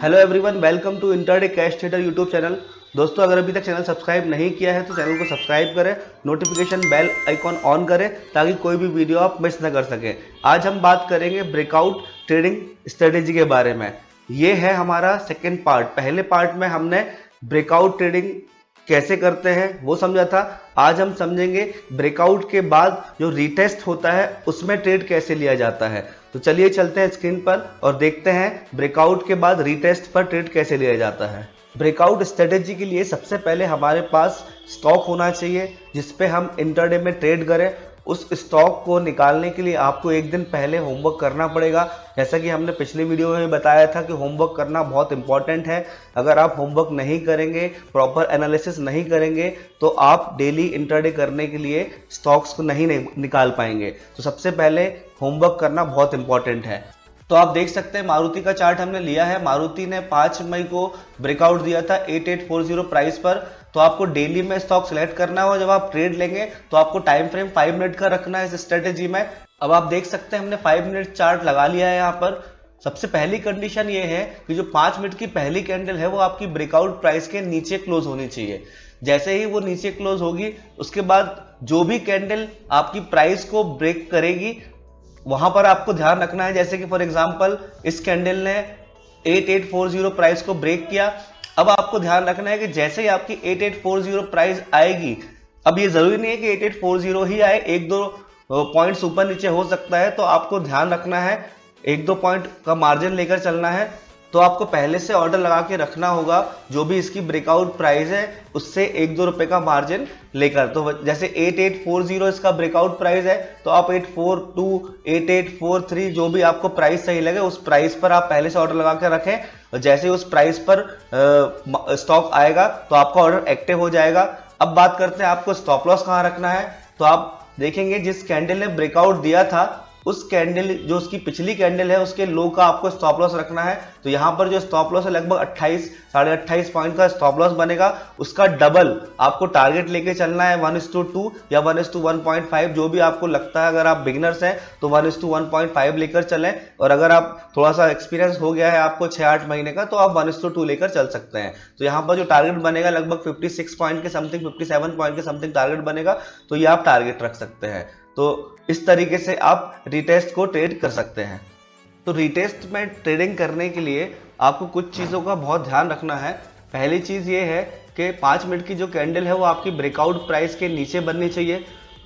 Hello everyone, welcome to intraday cash trader YouTube channel. दोस्तों, अगर अभी तक चैनल सब्सक्राइब नहीं किया है तो चैनल को सब्सक्राइब करें, नोटिफिकेशन बेल आइकॉन ऑन करें ताकि कोई भी वीडियो आप मिस ना कर सकें। आज हम बात करेंगे ब्रेकआउट ट्रेडिंग स्ट्रेटेजी के बारे में। ये है हमारा सेकेंड पार्ट। पहले पार्ट में हमने ब्रेकआउट ट्रेडिंग कैसे करते हैं वो समझा था। आज हम समझेंगे ब्रेकआउट के बाद जो रीटेस्ट होता है उसमें ट्रेड कैसे लिया जाता है। तो चलिए चलते हैं स्क्रीन पर और देखते हैं ब्रेकआउट के बाद रीटेस्ट पर ट्रेड कैसे लिया जाता है। ब्रेकआउट स्ट्रेटेजी के लिए सबसे पहले हमारे पास स्टॉक होना चाहिए जिसपे हम इंटरडे में ट्रेड करें। उस स्टॉक को निकालने के लिए आपको एक दिन पहले होमवर्क करना पड़ेगा। जैसा कि हमने पिछले वीडियो में बताया था कि होमवर्क करना बहुत इंपॉर्टेंट है। अगर आप होमवर्क नहीं करेंगे, प्रॉपर एनालिसिस नहीं करेंगे तो आप डेली इंटरडे करने के लिए स्टॉक्स को नहीं निकाल पाएंगे। तो सबसे पहले होमवर्क करना बहुत इंपॉर्टेंट है। तो आप देख सकते हैं मारुति का चार्ट हमने लिया है। मारुति ने 5 मई को ब्रेकआउट दिया था 8840 प्राइस पर। तो आपको डेली में स्टॉक सिलेक्ट करना है और जब आप ट्रेड लेंगे तो आपको टाइम फ्रेम 5 मिनट का रखना है इस स्ट्रेटेजी में। अब आप देख सकते हैं हमने 5 मिनट चार्ट लगा लिया है। यहाँ पर सबसे पहली कंडीशन ये है कि जो 5 मिनट की पहली कैंडल है वो आपकी ब्रेकआउट प्राइस के नीचे क्लोज होनी चाहिए। जैसे ही वो नीचे क्लोज होगी उसके बाद जो भी कैंडल आपकी प्राइस को ब्रेक करेगी वहां पर आपको ध्यान रखना है। जैसे कि फॉर एग्जांपल इस कैंडल ने 8840 प्राइस को ब्रेक किया। अब आपको ध्यान रखना है कि जैसे ही आपकी 8840 प्राइस आएगी, अब ये जरूरी नहीं है कि 8840 ही आए, एक दो पॉइंट्स ऊपर नीचे हो सकता है, तो आपको ध्यान रखना है, एक दो पॉइंट का मार्जिन लेकर चलना है। तो आपको पहले से ऑर्डर लगा के रखना होगा जो भी इसकी ब्रेकआउट प्राइस है उससे 1-2 रुपए का मार्जिन लेकर। तो जैसे 8840 इसका ब्रेकआउट प्राइस है तो आप 842, 8843 जो भी आपको प्राइस सही लगे उस प्राइस पर आप पहले से ऑर्डर लगा के रखें। और जैसे उस प्राइस पर स्टॉक आएगा तो आपका ऑर्डर एक्टिव हो जाएगा। अब बात करते हैं आपको स्टॉप लॉस कहाँ रखना है। तो आप देखेंगे जिस कैंडल ने ब्रेकआउट दिया था उस कैंडल जो उसकी पिछली कैंडल है उसके लो का आपको स्टॉप लॉस रखना है। तो यहां पर जो स्टॉप लॉस है लगभग 28-28.5 पॉइंट का स्टॉप लॉस बनेगा। उसका डबल आपको टारगेट लेके चलना है 1:2 या 1:1.5 जो भी आपको लगता है। अगर आप बिगिनर्स हैं तो 1:1.5 लेकर चलें और अगर आप थोड़ा सा एक्सपीरियंस हो गया है आपको 6-8 महीने का तो आप 1:2 लेकर चल सकते हैं। तो यहाँ पर जो टारगेट बनेगा लगभग 56 पॉइंट के समथिंग, 57 पॉइंट के समथिंग टारगेट बनेगा। तो ये आप टारगेट रख सकते हैं। तो इस तरीके से आप रीटेस्ट को ट्रेड कर सकते हैं। तो रीटेस्ट में ट्रेडिंग करने के लिए आपको कुछ चीज़ों का बहुत ध्यान रखना है। पहली चीज़ ये है कि 5 मिनट की जो कैंडल है वो आपकी ब्रेकआउट प्राइस के नीचे बननी चाहिए।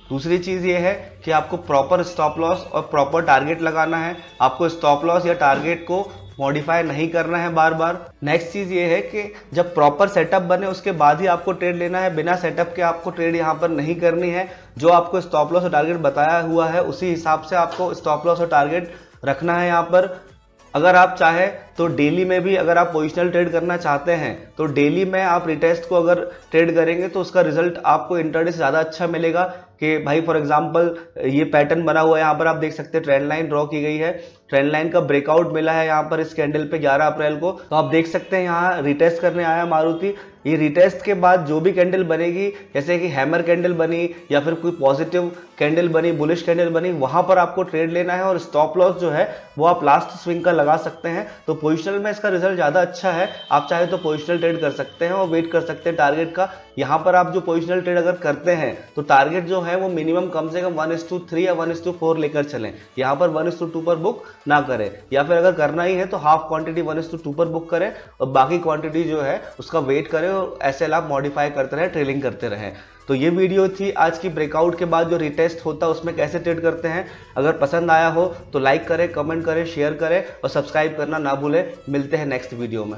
दूसरी चीज़ ये है कि आपको प्रॉपर स्टॉप लॉस और प्रॉपर टारगेट लगाना है। आपको स्टॉप लॉस या टारगेट को मॉडिफाई नहीं करना है बार बार। नेक्स्ट चीज ये है कि जब प्रॉपर सेटअप बने उसके बाद ही आपको ट्रेड लेना है। बिना सेटअप के आपको ट्रेड यहाँ पर नहीं करनी है। जो आपको स्टॉप लॉस और टारगेट बताया हुआ है उसी हिसाब से आपको स्टॉप लॉस और टारगेट रखना है यहाँ पर। अगर आप चाहें तो डेली में भी अगर आप पोजिशनल ट्रेड करना चाहते हैं तो डेली में आप रिटेस्ट को अगर ट्रेड करेंगे तो उसका रिजल्ट आपको इंटरडे से ज़्यादा अच्छा मिलेगा। कि भाई फॉर एग्जांपल ये पैटर्न बना हुआ है, यहाँ पर आप देख सकते हैं ट्रेंड लाइन ड्रॉ की गई है। ट्रेंड लाइन का ब्रेकआउट मिला है यहाँ पर इस कैंडल पे 11 अप्रैल को। तो आप देख सकते हैं यहाँ रिटेस्ट करने आया मारुति। ये रिटेस्ट के बाद जो भी कैंडल बनेगी, जैसे कि हैमर कैंडल बनी या फिर कोई पॉजिटिव कैंडल बनी, बुलिश कैंडल बनी, वहां पर आपको ट्रेड लेना है और स्टॉप लॉस जो है वो आप लास्ट स्विंग का लगा सकते हैं। तो पोजिशनल में इसका रिजल्ट ज्यादा अच्छा है। आप चाहे तो पोजिशनल ट्रेड कर सकते हैं और वेट कर सकते हैं टारगेट का। यहाँ पर आप जो पोजिशनल ट्रेड अगर करते हैं तो टारगेट जो है वो मिनिमम कम से कम 1:3 या 1:4 लेकर चलें। यहाँ पर 1:2 पर बुक ना करें, या फिर अगर करना ही है तो हाफ क्वांटिटी 1:2 पर बुक करें और बाकी क्वांटिटी जो है उसका वेट करें और ऐसे आप मॉडिफाई करते रहे, ट्रेलिंग करते रहें। तो ये वीडियो थी आज की ब्रेकआउट के बाद जो रिटेस्ट होता है उसमें कैसे ट्रेड करते हैं। अगर पसंद आया हो तो लाइक करें, कमेंट करें, शेयर करें और सब्सक्राइब करना ना भूलें। मिलते हैं नेक्स्ट वीडियो में।